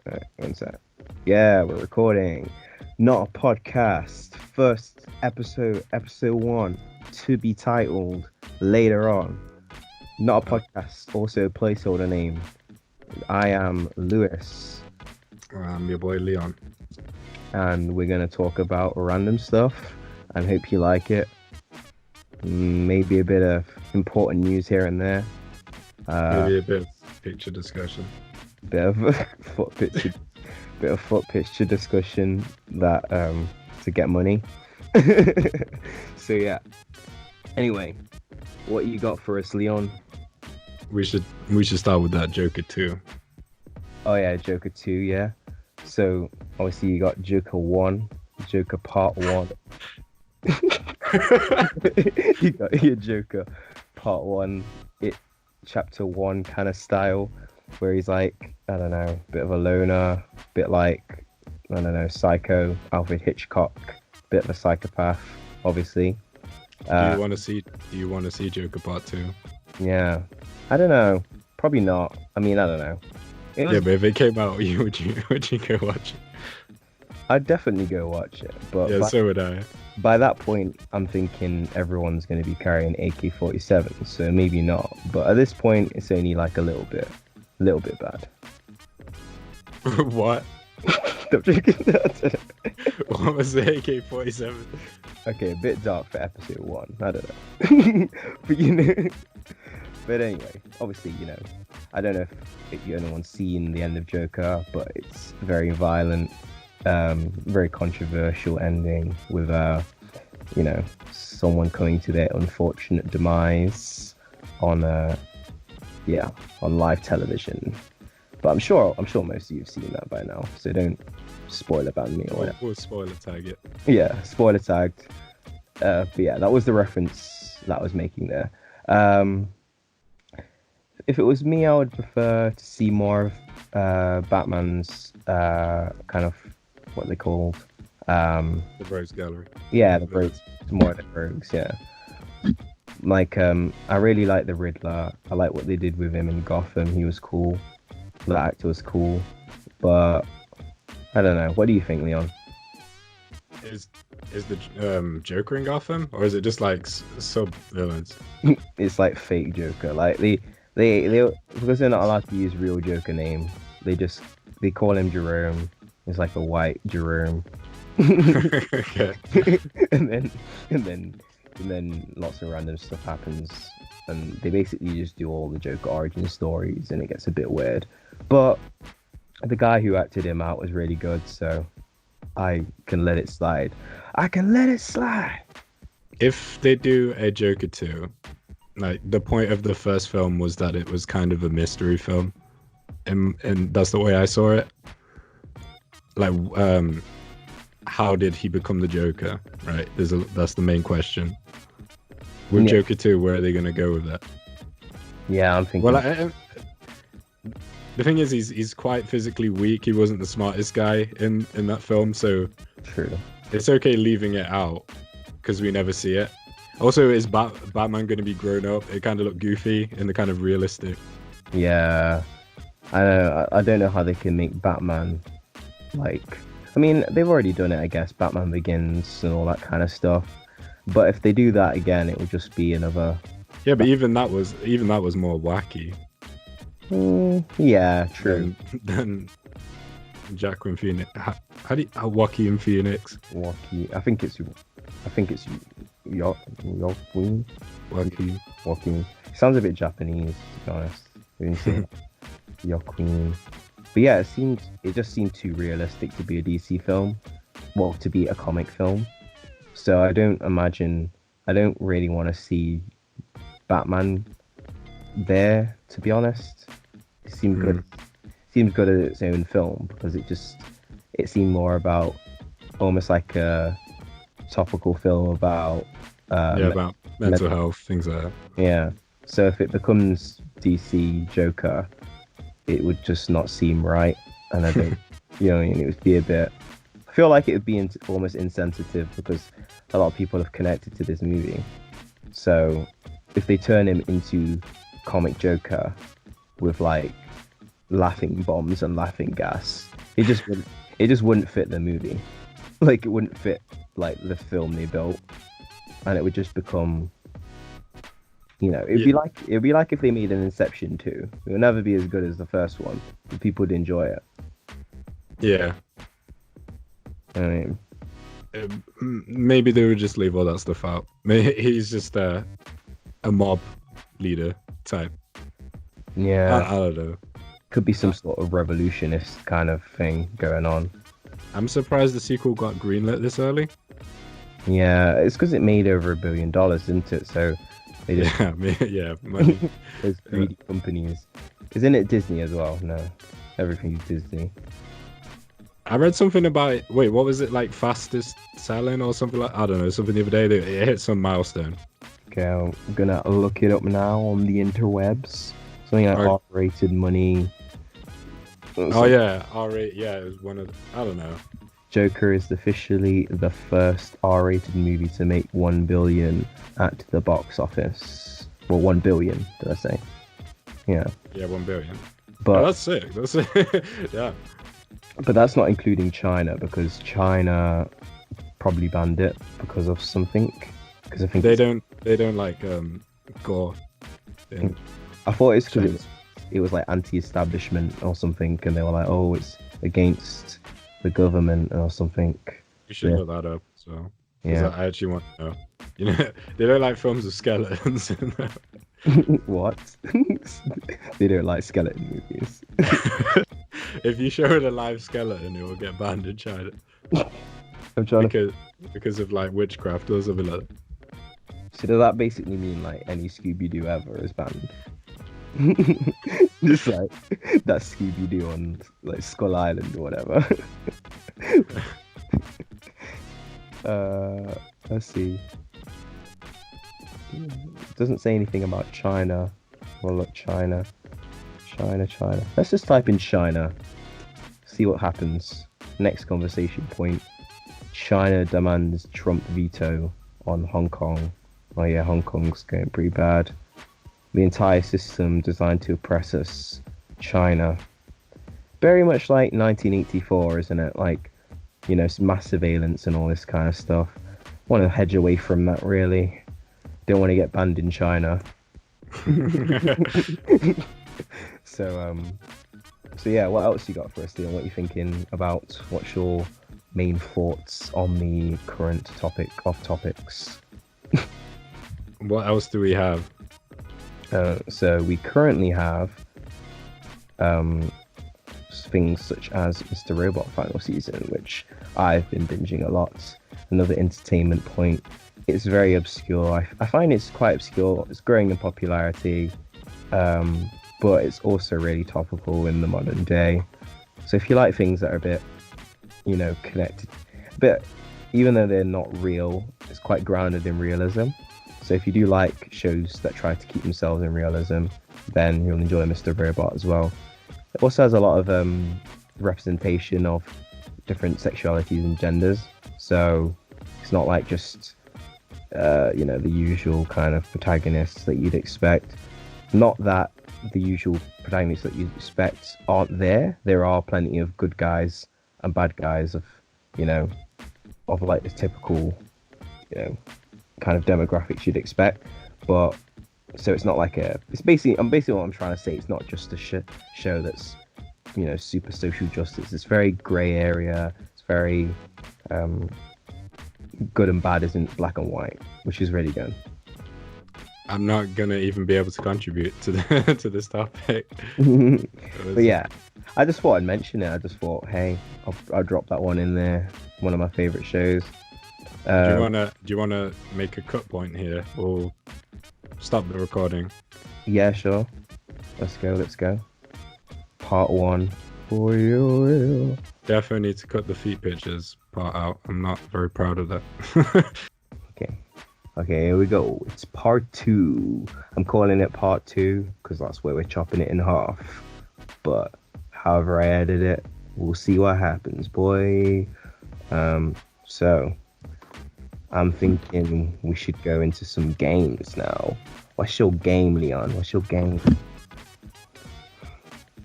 Alright, one sec. Yeah, we're recording. Not a podcast. First episode 1, to be titled later on. Not a podcast, also a placeholder name. I am Lewis, I'm your boy Leon. and we're going to talk about random stuff and hope you like it. Maybe a bit of important news here and there. Maybe a bit of picture discussion. Bit of foot picture discussion that to get money. So yeah. Anyway, what you got for us, Leon? We should start with that Joker 2. Oh yeah, Joker 2, yeah. So obviously you got Joker 1, Joker Part 1. You got your Joker Part 1, it Chapter 1 kind of style, where he's like, I don't know, bit of a loner, bit like, I don't know, Psycho, Alfred Hitchcock, bit of a psychopath, obviously. Do you want to see Joker Part 2? Yeah, I don't know, probably not. I mean, I don't know. Yeah, but if it came out, would you go watch it? I'd definitely go watch it, but Yeah, so would I. by that point, I'm thinking everyone's going to be carrying AK-47, so maybe not. But at this point, it's only like a little bit bad. What? I'm joking. What was the AK-47? Okay, a bit dark for episode 1. I don't know. But anyway, obviously, I don't know if anyone's seen the end of Joker, but it's very violent, very controversial ending with, someone coming to their unfortunate demise on live television. But I'm sure most of you have seen that by now, so don't spoil it about me or whatever. We'll spoiler tag it. Yeah, spoiler tagged. But yeah, that was the reference that I was making there. If it was me, I would prefer to see more of Batman's kind of what they called The Rogues Gallery. yeah, the rogues, more of the rogues, yeah. Like I really like the Riddler. I like what they did with him in Gotham. He was cool. The actor was cool, but I don't know. What do you think, Leon? Is the Joker in Gotham, or is it just like sub villains? It's like fake Joker. Like they because they're not allowed to use real Joker name. They call him Jerome. It's like a white Jerome. Okay. and then lots of random stuff happens, and they basically just do all the Joker origin stories, and it gets a bit weird. But the guy who acted him out was really good, so I can let it slide. If they do a Joker 2, like the point of the first film was that it was kind of a mystery film, and that's the way I saw it. Like, how did he become the Joker? Right, that's the main question. With Joker 2, where are they gonna go with that? Yeah, I'm thinking. Well, the thing is, he's quite physically weak. He wasn't the smartest guy in that film, so True. it's okay leaving it out because we never see it. Also, is Batman going to be grown up? It kind of looked goofy and the kind of realistic. Yeah, I don't know how they can make Batman like. I mean, they've already done it, I guess. Batman Begins and all that kind of stuff. But if they do that again, it will just be another. Yeah, but even that was more wacky. Yeah, true. Than Joaquin Phoenix. How do you Joaquin Phoenix? Joaquin. I think it's Joaquin. Joaquin. Sounds a bit Japanese, to be honest. When you say Joaquin. But yeah, it just seemed too realistic to be a DC film. Well, to be a comic film. So I don't really want to see Batman there, to be honest. It seemed good. Seems good as its own film because it seemed more about almost like a topical film about about mental health, things like that. Yeah. So if it becomes DC Joker, it would just not seem right, and I don't, it would be a bit. I feel like it would be almost insensitive because a lot of people have connected to this movie. So if they turn him into comic Joker with like laughing bombs and laughing gas. It just wouldn't fit the movie. Like it wouldn't fit like the film they built, and it would just become, Yeah, it'd be like if they made an Inception 2. It would never be as good as the first one, but people would enjoy it. yeah. I mean, Maybe they would just leave all that stuff out. Maybe he's just a mob leader type. yeah, I don't know. could be some sort of revolutionist kind of thing going on. I'm surprised the sequel got greenlit this early. Yeah, it's because it made over $1 billion, didn't it? So they just Yeah, money. those greedy companies. Isn't it Disney as well? No, everything's Disney. I read something about wait, what was it like fastest selling or something like I don't know, something the other day that it hit some milestone. Okay, I'm gonna look it up now on the interwebs. Something like Alright. R-rated money. Oh yeah, R8, yeah, it was one of the, I don't know. Joker is officially the first R-rated movie to make 1 billion at the box office. Well, 1 billion, did I say? Yeah, Yeah, 1 billion. but Oh, that's sick. That's yeah. but that's not including China because China probably banned it because of something. Because I think They don't like gore. in I thought it's because China. it was like anti-establishment or something, and they were like, oh, it's against the government or something. You should Yeah. look that up. So 'cause Yeah. I actually want to know. You know, they don't like films of skeletons. What? They don't like skeleton movies. If you show it a live skeleton, it will get banned in China I'm trying to. because of like witchcraft or something like that. So does that basically mean like any Scooby Doo ever is banned? Just like that Scooby Doo on like Skull Island or whatever. Let's see. It doesn't say anything about China. Well, look, China. Let's just type in China. See what happens. Next conversation point. China demands Trump veto on Hong Kong. Oh yeah, Hong Kong's going pretty bad. The entire system designed to oppress us. China. Very much like 1984, isn't it? Like, mass surveillance and all this kind of stuff. Want to hedge away from that, really. Don't want to get banned in China. So yeah, what else you got for us, Leon? What you thinking about? What's your main thoughts on the current topic of topics? What else do we have? So we currently have things such as Mr. Robot final season, which I've been binging a lot. Another entertainment point. It's very obscure. I find it's quite obscure. It's growing in popularity, but it's also really topical in the modern day. So if you like things that are a bit, connected, but even though they're not real, it's quite grounded in realism. So if you do like shows that try to keep themselves in realism, then you'll enjoy Mr. Robot as well. It also has a lot of representation of different sexualities and genders. So it's not like just the usual kind of protagonists that you'd expect. Not that the usual protagonists that you'd expect aren't there. There are plenty of good guys and bad guys of like the typical kind of demographics you'd expect. But so it's not like it's basically what I'm trying to say. It's not just a show that's super social justice. It's very grey area. It's very good and bad isn't black and white, which is really good. I'm not gonna even be able to contribute to to this topic. But yeah, I just thought I'd mention it. I just thought, hey, I'll drop that one in there. One of my favorite shows. Do you wanna make a cut point here or stop the recording? Yeah, sure. Let's go. Part 1 for you. Definitely need to cut the feet pictures part out. I'm not very proud of that. Okay, here we go. It's part 2. I'm calling it part 2 because that's where we're chopping it in half. But however I edit it, we'll see what happens, boy. So I'm thinking we should go into some games now. What's your game, Leon? What's your game?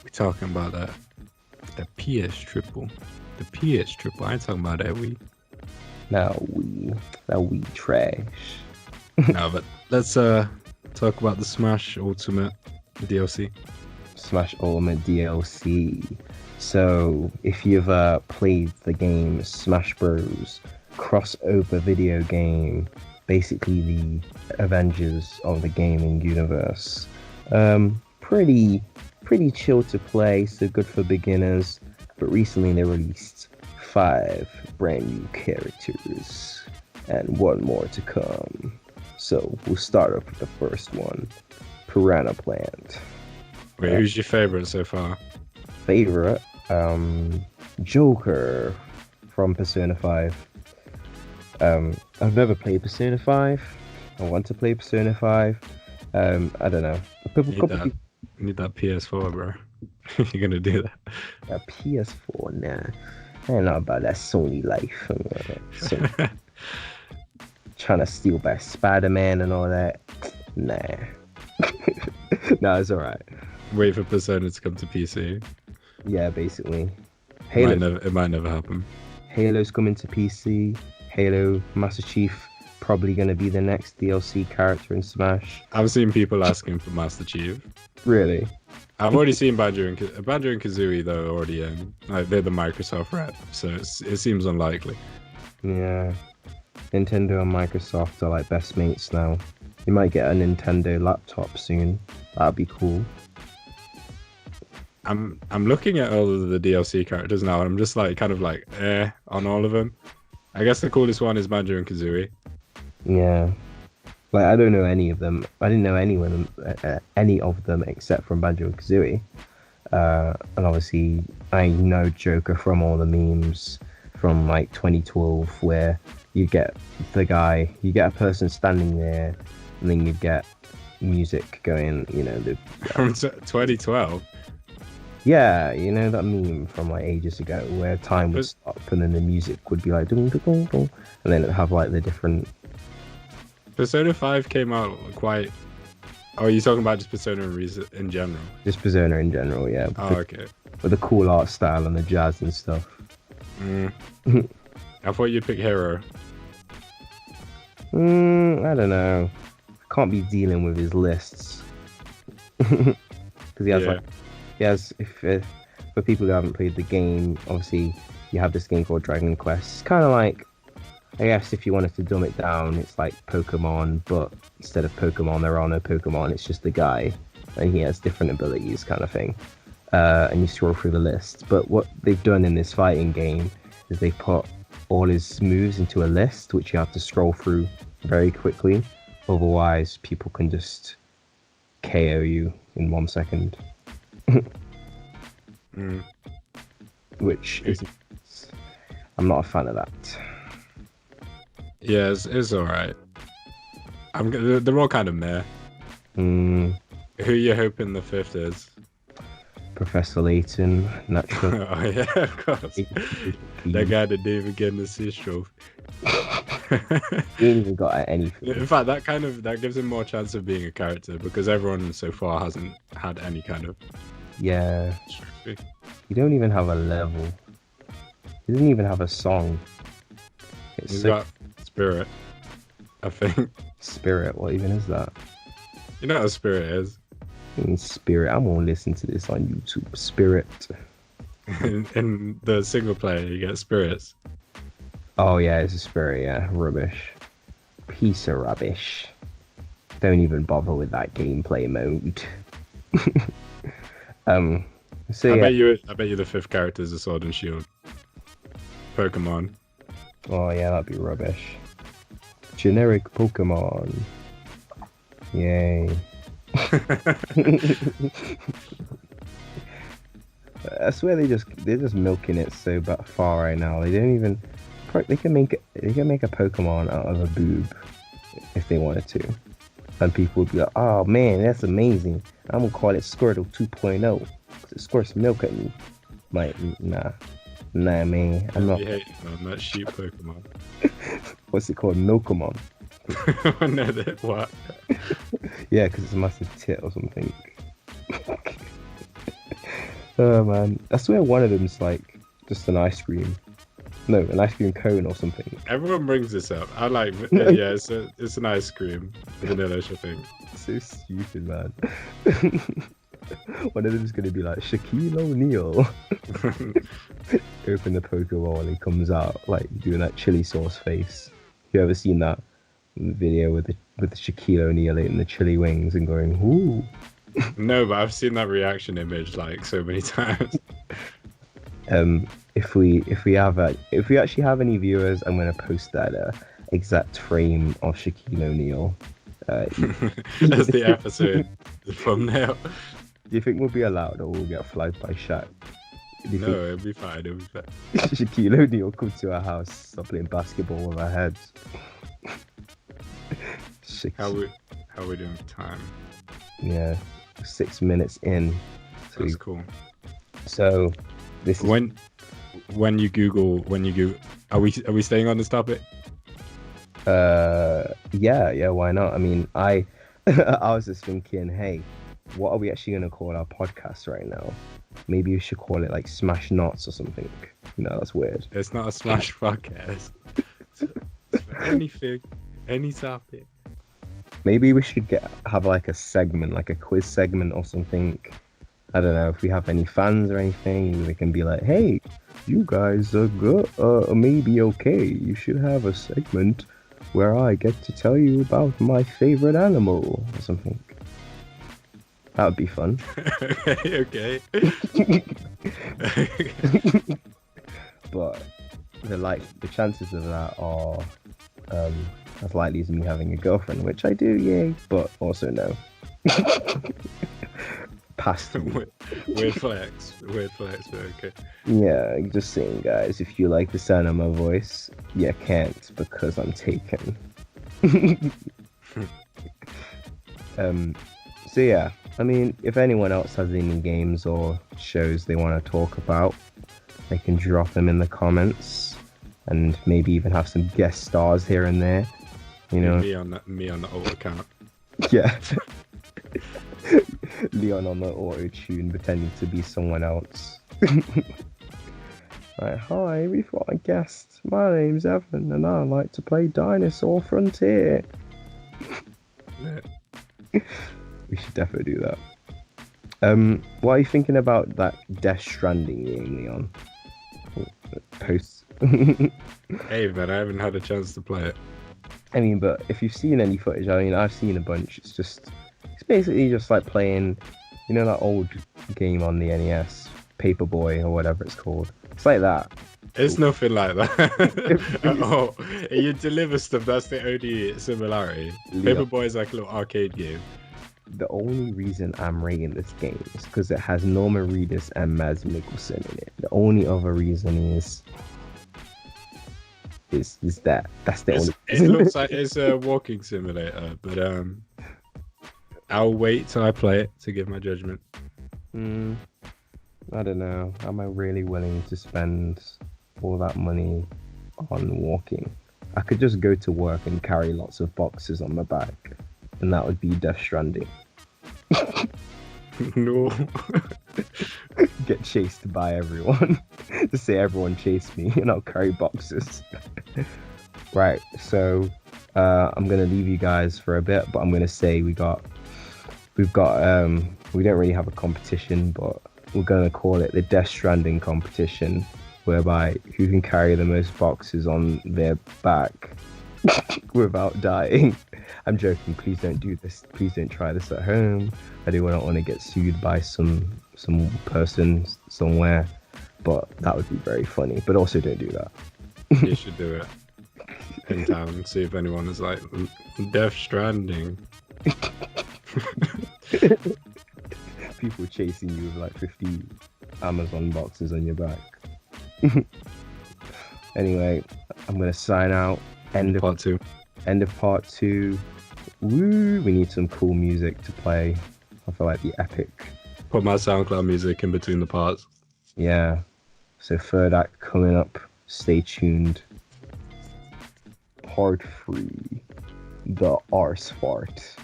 We talking about that. The PS triple. The PS triple. I ain't talking about that Wii. Now we trash. No, but let's talk about the Smash Ultimate DLC. Smash Ultimate DLC. So if you've played the game Smash Bros. Crossover video game, basically the Avengers of the gaming universe, pretty chill to play, so good for beginners. But recently they released 5 brand new characters and 1 more to come. So we'll start off with the first one, Piranha Plant. Wait, who's your favorite so far? Favorite, Joker from Persona 5. I've never played Persona 5. I want to play Persona 5. I don't know. You need that PS4, bro. You're gonna do that. A PS4, nah. I don't know about that Sony life. So, trying to steal by Spider-Man and all that. Nah. No, it's alright. Wait for Persona to come to PC. Yeah, basically. It might never happen. Halo's coming to PC. Halo Master Chief probably going to be the next DLC character in Smash. I've seen people asking for Master Chief. Really? I've already seen Banjo and Kazooie though already in. Like, they're the Microsoft rep, so it seems unlikely. Yeah. Nintendo and Microsoft are like best mates now. You might get a Nintendo laptop soon. That'd be cool. I'm looking at all of the DLC characters now, and I'm just like kind of like on all of them. I guess the coolest one is Banjo and Kazooie. Yeah. Like, I don't know any of them. I didn't know any of them except from Banjo and Kazooie. And obviously, I know Joker from all the memes from like 2012, where you get a person standing there, and then you get music going, From 2012? Yeah, you know that meme from like ages ago where time would stop and then the music would be like dun, dun, dun, dun, and then it'd have like the different. Persona 5 came out quite. Oh, are you talking about just Persona in general? Just Persona in general, yeah. Oh, okay. With the cool art style and the jazz and stuff. I thought you'd pick Hero. I don't know. I can't be dealing with his lists. Because he has for people who haven't played the game, obviously you have this game called Dragon Quest. It's kind of like, I guess if you wanted to dumb it down, it's like Pokemon, but instead of Pokemon, there are no Pokemon. It's just a guy, and he has different abilities, kind of thing. And you scroll through the list. But what they've done in this fighting game is they put all his moves into a list, which you have to scroll through very quickly. Otherwise, people can just KO you in 1 second. Which is, I'm not a fan of that. Yeah, it's alright. They're all kind of meh. Who you hoping the 5th is? Professor Layton, naturally. Oh yeah, of course. That guy that didn't even get an assist trophy. He ain't even got anything. In fact, that gives him more chance of being a character because everyone so far hasn't had any kind of. Yeah. Trophy. You don't even have a level. You didn't even have a song. He's got Spirit, I think. Spirit? What even is that? You know what Spirit is? Spirit. I'm gonna listen to this on YouTube. Spirit. In the single player, you get spirits. Oh yeah, it's a spirit. Yeah, rubbish. Piece of rubbish. Don't even bother with that gameplay mode. So I yeah. bet you the 5th character is a Sword and Shield. Pokemon. Oh yeah, that'd be rubbish. Generic Pokemon. Yay. I swear they're just milking it so far right now. They don't even. They can make a Pokemon out of a boob if they wanted to, and people would be like, "Oh man, that's amazing! I'm gonna call it Squirtle 2.0 because it squirts milk at me." Like, nah, man, I'm not. Yeah, man, that sheep Pokemon. What's it called? Milkamon. No, what? Yeah, because it's a massive tit or something. Oh man, I swear one of them's like just an ice cream. No, an ice cream cone or something. Everyone brings this up. I like, yeah, it's an ice cream, vanilla-ish, I think. So stupid, man. One of them's gonna be like Shaquille O'Neal. Open the Pokeball and he comes out like doing that chili sauce face. You ever seen that video with the Shaquille O'Neal eating the chili wings and going, "Ooh"? No, but I've seen that reaction image like so many times. If we actually have any viewers, I'm gonna post that exact frame of Shaquille O'Neal. That's the episode thumbnail. Do you think we'll be allowed, or we'll get flagged by Shaq? No, it'll be fine. It'll be fine. Shaquille O'Neal come to our house, start playing basketball with our heads. How we doing for time? Yeah, 6 minutes in. So That's cool. So this is when you Google, are we staying on this topic? yeah, why not? I mean, I was just thinking, hey, what are we actually gonna call our podcast right now? Maybe we should call it like Smash Knots or something. No, that's weird. It's not a Smash podcast. It's for anything, any topic. Maybe we should have like a segment, like a quiz segment or something. I don't know if we have any fans or anything. We can be like, hey, you guys are good, maybe okay. You should have a segment where I get to tell you about my favorite animal or something. That would be fun. Okay. But the chances of that are as likely as me having a girlfriend, which I do, yay, but also no. Past weird flex, but okay. Yeah, just saying, guys, if you like the sound of my voice, you can't because I'm taken. So yeah, I mean, if anyone else has any games or shows they want to talk about, they can drop them in the comments, and maybe even have some guest stars here and there. You know, me on the old account. Yeah. Leon on the auto tune pretending to be someone else. Right, hi, we've got a guest. My name's Evan and I like to play Dinosaur Frontier. Yeah. We should definitely do that. What are you thinking about that Death Stranding game, Leon? Post. Hey man, I haven't had a chance to play it. I mean, but if you've seen any footage, I mean, I've seen a bunch. It's basically just like playing, you know, that old game on the NES, Paperboy or whatever it's called. It's like that. It's nothing like that. Oh, you deliver stuff. That's the only similarity. Paperboy is like a little arcade game. The only reason I'm rating this game is because it has Norman Reedus and Mads Mikkelsen in it. The only other reason is that. That's the only reason. It looks like it's a walking simulator, but I'll wait till I play it to give my judgment. I don't know. Am I really willing to spend all that money on walking? I could just go to work and carry lots of boxes on my back, and that would be Death Stranding. No. Get chased by everyone. Just say everyone chase me and I'll carry boxes. Right, so I'm gonna leave you guys for a bit, but I'm gonna say we don't really have a competition, but we're gonna call it the Death Stranding competition, whereby who can carry the most boxes on their back without dying. I'm joking, please don't do this. Please don't try this at home. I do not want to get sued by some person somewhere, but that would be very funny. But also don't do that. You should do it in town and see if anyone is like Death Stranding. People chasing you with like 50 Amazon boxes on your back. Anyway, I'm gonna sign out. End of part two. Woo! We need some cool music to play. I feel like the epic. Put my SoundCloud music in between the parts. Yeah. So third act coming up. Stay tuned. Part 3. The arse fart.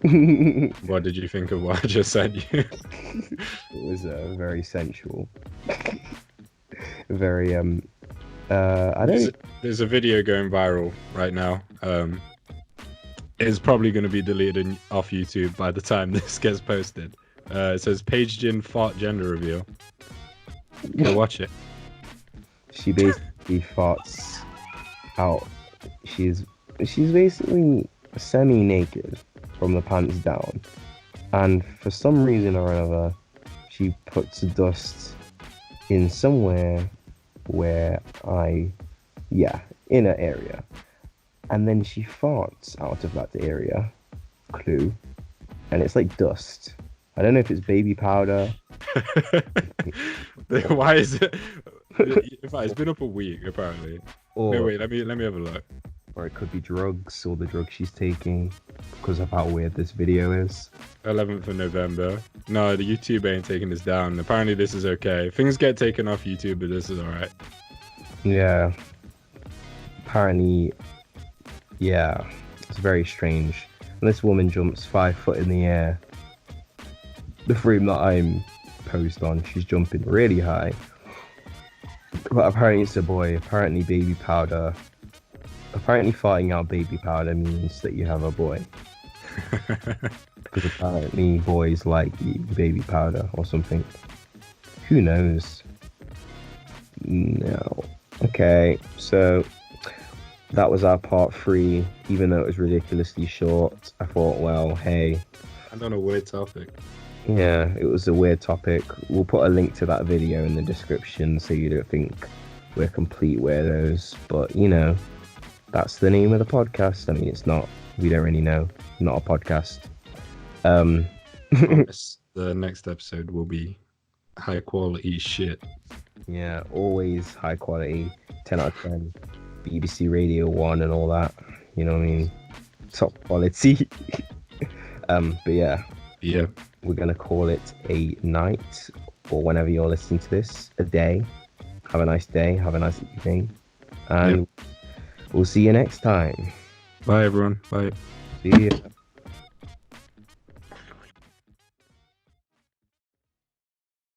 It What did you think of what I just said? was very sensual. Very I there's, don't. there's a video going viral right now. It's probably going to be deleted off YouTube by the time this gets posted. It says Paige Jin fart gender reveal. Go watch it. She basically farts out. She's basically semi-naked from the pants down, and for some reason or another, she puts dust in somewhere where in an area, and then she farts out of that area. Clue, and it's like dust. I don't know if it's baby powder. Why is it? In fact, it's been up a week apparently. Or, No, wait, let me have a look. or it could be drugs or the drug she's taking because of how weird this video is. 11th of November. No, the YouTube ain't taking this down. Apparently, this is okay. Things get taken off YouTube, but this is alright. Yeah. Apparently, yeah, it's very strange. And this woman jumps 5 foot in the air. The frame that I'm posed on, she's jumping really high. But apparently it's a boy. Apparently baby powder. Apparently farting out baby powder means that you have a boy. Because apparently boys like baby powder or something. Who knows? No. Okay, so that was our part 3. Even though it was ridiculously short, I thought, well, hey. I don't know, weird topic. Yeah, it was a weird topic. We'll put a link to that video in the description so you don't think we're complete weirdos. But, you know, that's the name of the podcast. I mean, it's not. We don't really know. Not a podcast. Promise the next episode will be high quality shit. Yeah, always high quality. 10 out of 10. BBC Radio 1 and all that. You know what I mean? Top quality. But yeah. Yeah. We're going to call it a night, or whenever you're listening to this, a day. Have a nice day. Have a nice evening. And we'll see you next time. Bye, everyone. Bye. See you.